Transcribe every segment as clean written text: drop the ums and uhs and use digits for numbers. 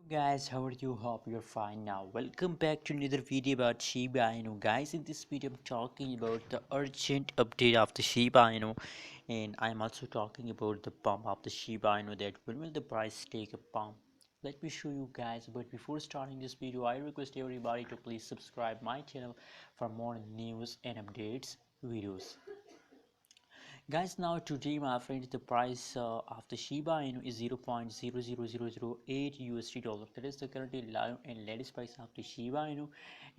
Guys, how are you? Hope you're fine now. Welcome back to another video about Shiba Inu. Guys, in this video I'm talking about the urgent update of the Shiba Inu, and I'm also talking about the pump of the Shiba Inu, that when will the price take a pump. Let me show you guys, but before starting this video I request everybody to please subscribe my channel for more news and updates videos. Guys, now today my friends, the price of the Shiba Inu is 0.00008 USD dollar. That is the currently live and latest price of the Shiba Inu.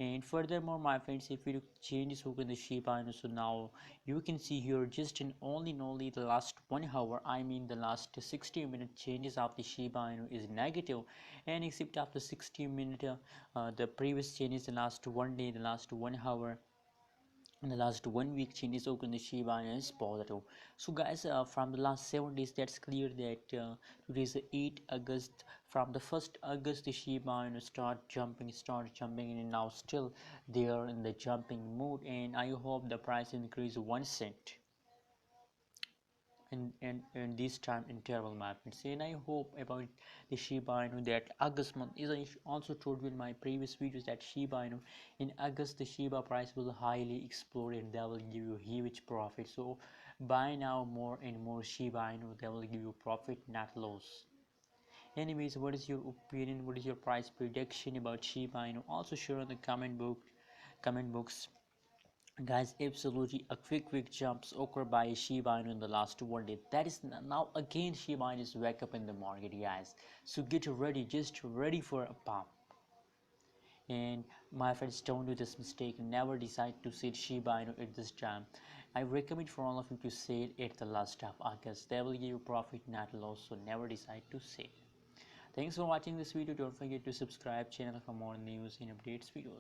And furthermore my friends, if you change this in the Shiba Inu, so now you can see here just in only the last 1 hour, I mean the last 60-minute changes of the Shiba Inu is negative, and except after 60 minutes the previous changes the last 1 day, the last 1 hour, in the last 1 week changes open the Shiba Inu is positive. So guys, from the last 7 days, that's clear that today is the 8th August. From the 1st August the Shiba Inu start jumping, and now still they are in the jumping mood, and I hope the price increase 1 cent in this time interval, my friends. And I hope about the Shiba Inu that August month, is I also told you in my previous videos that Shiba Inu in August the Shiba price will highly explode, and that will give you huge profit. So buy now more and more Shiba Inu, that will give you profit, not loss. Anyways, what is your opinion, what is your price prediction about Shiba Inu? Also share in the comment box. Guys, absolutely a quick jumps occur by Shiba Inu in the last 1 day. That is now again Shiba Inu is back up in the market, guys. So get ready, just ready for a pump. And my friends, don't do this mistake. Never decide to sell Shiba Inu at this time. I recommend for all of you to sell at the last of August. They will give you profit, not loss. So never decide to sell. Thanks for watching this video. Don't forget to subscribe channel for more news and updates videos.